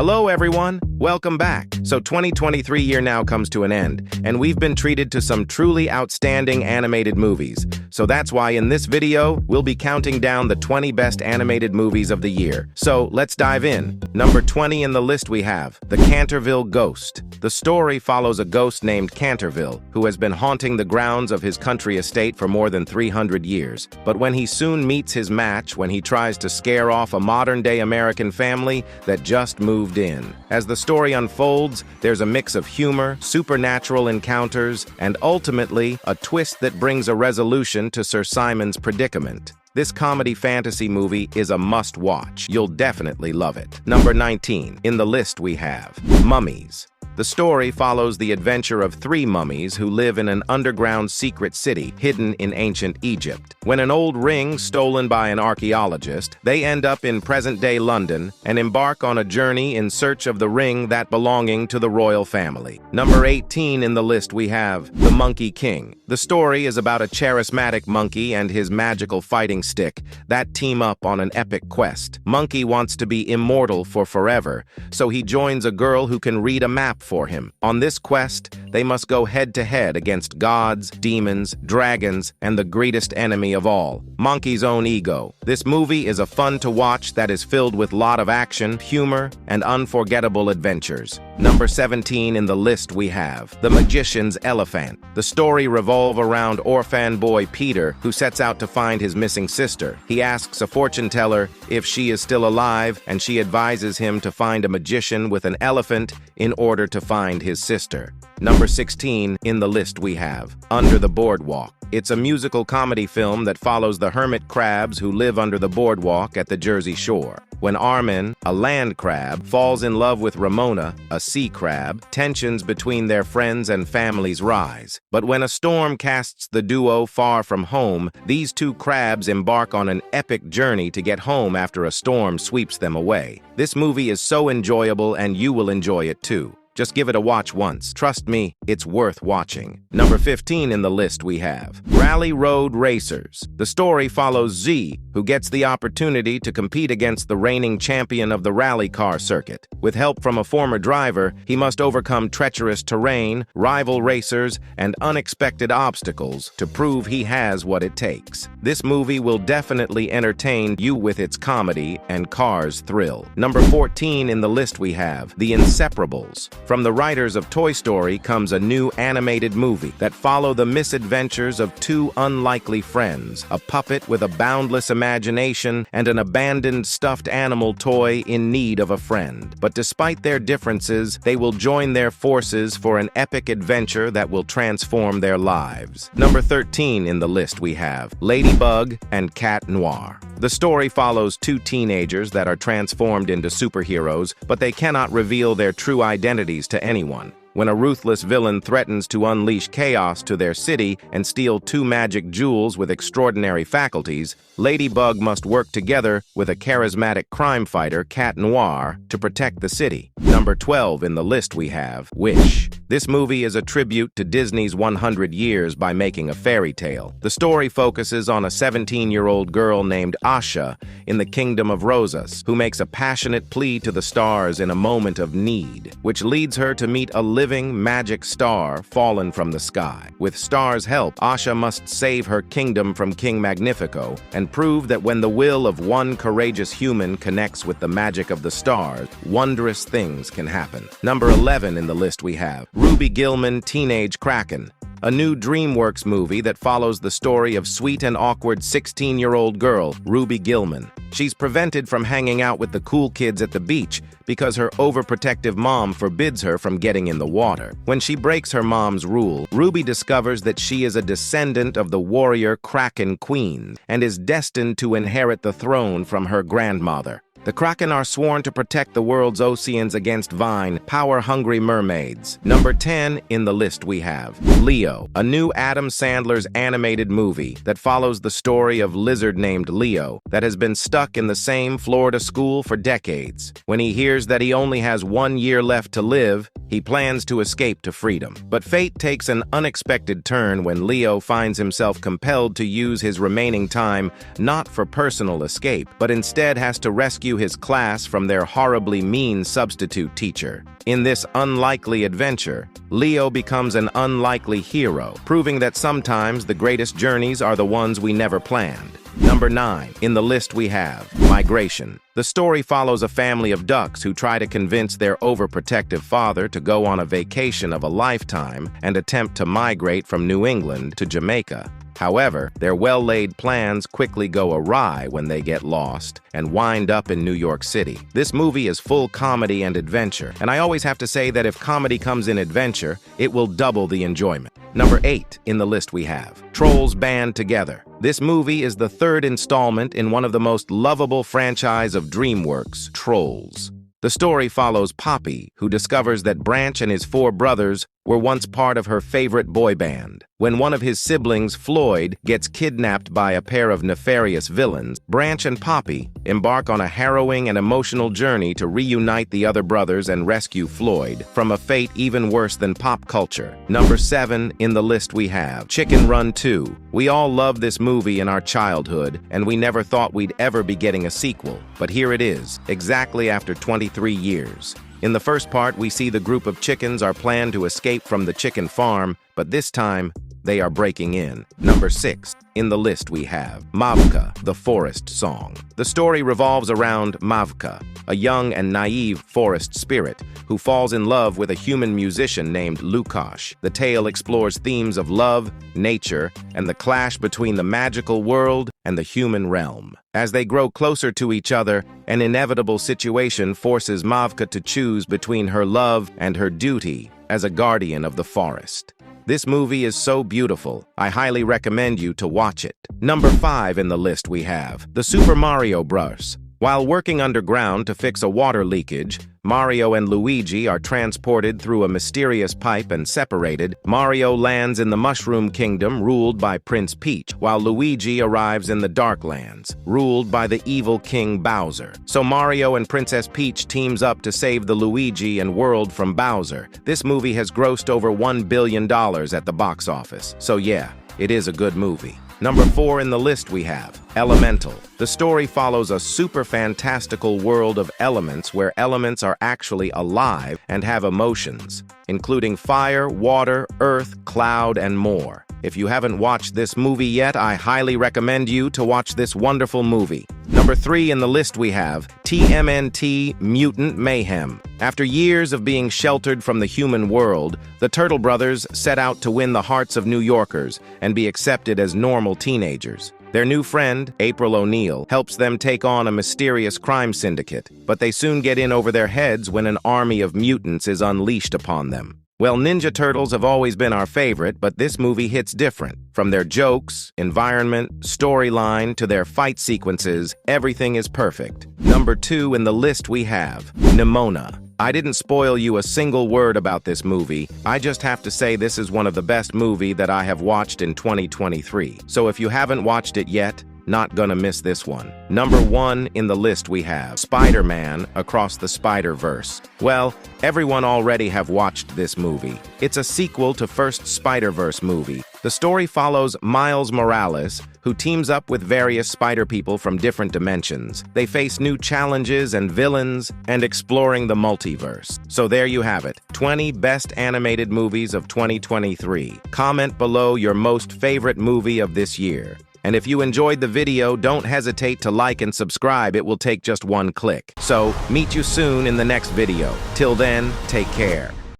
Hello everyone, welcome back. So 2023 year now comes to an end, and we've been treated to some truly outstanding animated movies. So that's why in this video, we'll be counting down the 20 best animated movies of the year. So let's dive in. Number 20 in the list we have, The Canterville Ghost. The story follows a ghost named Canterville, who has been haunting the grounds of his country estate for more than 300 years. But when he soon meets his match, when he tries to scare off a modern-day American family that just moved in. As the story unfolds, there's a mix of humor, supernatural encounters, and ultimately, a twist that brings a resolution to Sir Simon's predicament. This comedy fantasy movie is a must-watch. You'll definitely love it. Number 19. In the list we have Mummies. The story follows the adventure of 3 mummies who live in an underground secret city hidden in ancient Egypt. When an old ring stolen by an archaeologist, they end up in present-day London and embark on a journey in search of the ring that belonging to the royal family. Number 18 in the list we have The Monkey King. The story is about a charismatic monkey and his magical fighting stick that team up on an epic quest. Monkey wants to be immortal for forever, so he joins a girl who can read a map for him. On this quest, they must go head-to-head against gods, demons, dragons, and the greatest enemy of all, Monkey's own ego. This movie is a fun to watch that is filled with lot of action, humor, and unforgettable adventures. Number 17 in the list we have The Magician's Elephant. The story revolves around orphan boy Peter, who sets out to find his missing sister. He asks a fortune teller if she is still alive, and she advises him to find a magician with an elephant in order to find his sister. Number 16 in the list we have Under the Boardwalk. It's a musical comedy film that follows the hermit crabs who live under the boardwalk at the Jersey Shore. When Armin, a land crab, falls in love with Ramona, a sea crab, tensions between their friends and families rise. But when a storm casts the duo far from home, these 2 crabs embark on an epic journey to get home after a storm sweeps them away. This movie is so enjoyable, and you will enjoy it too. Just give it a watch once. Trust me, it's worth watching. Number 15 in the list we have Rally Road Racers. The story follows Z, who gets the opportunity to compete against the reigning champion of the rally car circuit. With help from a former driver, he must overcome treacherous terrain, rival racers, and unexpected obstacles to prove he has what it takes. This movie will definitely entertain you with its comedy and cars thrill. Number 14 in the list we have The Inseparables. From the writers of Toy Story comes a new animated movie that follows the misadventures of 2 unlikely friends, a puppet with a boundless imagination and an abandoned stuffed animal toy in need of a friend. But despite their differences, they will join their forces for an epic adventure that will transform their lives. Number 13 in the list we have Ladybug and Cat Noir. The story follows 2 teenagers that are transformed into superheroes, but they cannot reveal their true identities to anyone. When a ruthless villain threatens to unleash chaos to their city and steal 2 magic jewels with extraordinary faculties, Ladybug must work together with a charismatic crime fighter, Cat Noir, to protect the city. Number 12 in the list we have Wish. This movie is a tribute to Disney's 100 years by making a fairy tale. The story focuses on a 17-year-old girl named Asha in the Kingdom of Rosas, who makes a passionate plea to the stars in a moment of need, which leads her to meet a living magic star fallen from the sky. With Star's help, Asha must save her kingdom from King Magnifico and prove that when the will of one courageous human connects with the magic of the stars, wondrous things can happen. Number 11 in the list we have Ruby Gillman, Teenage Kraken. A new DreamWorks movie that follows the story of sweet and awkward 16-year-old girl, Ruby Gillman. She's prevented from hanging out with the cool kids at the beach because her overprotective mom forbids her from getting in the water. When she breaks her mom's rule, Ruby discovers that she is a descendant of the warrior Kraken Queen and is destined to inherit the throne from her grandmother. The Kraken are sworn to protect the world's oceans against power-hungry mermaids. Number 10 in the list we have Leo, a new Adam Sandler's animated movie that follows the story of lizard named Leo that has been stuck in the same Florida school for decades. When he hears that he only has 1 year left to live, he plans to escape to freedom. But fate takes an unexpected turn when Leo finds himself compelled to use his remaining time not for personal escape, but instead has to rescue rescue his class from their horribly mean substitute teacher. In this unlikely adventure, Leo becomes an unlikely hero, proving that sometimes the greatest journeys are the ones we never planned. Number 9. In the list we have Migration. The story follows a family of ducks who try to convince their overprotective father to go on a vacation of a lifetime and attempt to migrate from New England to Jamaica. However, their well-laid plans quickly go awry when they get lost and wind up in New York City. This movie is full comedy and adventure, and I always have to say that if comedy comes in adventure, it will double the enjoyment. Number 8 in the list we have Trolls Band Together. This movie is the third installment in one of the most lovable franchise of DreamWorks, Trolls. The story follows Poppy, who discovers that Branch and his 4 brothers were once part of her favorite boy band. When one of his siblings, Floyd, gets kidnapped by a pair of nefarious villains, Branch and Poppy embark on a harrowing and emotional journey to reunite the other brothers and rescue Floyd from a fate even worse than pop culture. Number 7 in the list we have Chicken Run 2. We all loved this movie in our childhood, and we never thought we'd ever be getting a sequel. But here it is, exactly after 23 years. In the first part, we see the group of chickens are planned to escape from the chicken farm, but this time, they are breaking in. Number 6 in the list we have Mavka, the Forest Song. The story revolves around Mavka, a young and naive forest spirit who falls in love with a human musician named Lukash. The tale explores themes of love, nature, and the clash between the magical world and the human realm. As they grow closer to each other, an inevitable situation forces Mavka to choose between her love and her duty as a guardian of the forest. This movie is so beautiful, I highly recommend you to watch it. Number 5 in the list we have The Super Mario Bros. While working underground to fix a water leakage, Mario and Luigi are transported through a mysterious pipe and separated. Mario lands in the Mushroom Kingdom, ruled by Prince Peach, while Luigi arrives in the Darklands, ruled by the evil King Bowser. So Mario and Princess Peach teams up to save the Luigi and world from Bowser. This movie has grossed over $1 billion at the box office. So yeah, it is a good movie. Number 4 in the list we have Elemental. The story follows a super fantastical world of elements where elements are actually alive and have emotions, including fire, water, earth, cloud, and more. If you haven't watched this movie yet, I highly recommend you to watch this wonderful movie. Number 3 in the list we have TMNT Mutant Mayhem. After years of being sheltered from the human world, the Turtle Brothers set out to win the hearts of New Yorkers and be accepted as normal teenagers. Their new friend, April O'Neil, helps them take on a mysterious crime syndicate, but they soon get in over their heads when an army of mutants is unleashed upon them. Well, Ninja Turtles have always been our favorite, but this movie hits different. From their jokes, environment, storyline, to their fight sequences, everything is perfect. Number 2 in the list we have Nimona. I didn't spoil you a single word about this movie. I just have to say this is one of the best movies that I have watched in 2023. So if you haven't watched it yet, not gonna miss this one. Number 1 in the list we have Spider-Man Across the Spider-Verse. Well, everyone already have watched this movie. It's a sequel to first Spider-Verse movie. The story follows Miles Morales, who teams up with various spider people from different dimensions. They face new challenges and villains and exploring the multiverse. So there you have it, 20 best animated movies of 2023. Comment below your most favorite movie of this year. And if you enjoyed the video, don't hesitate to like and subscribe. It will take just one click. So, meet you soon in the next video. Till then, take care.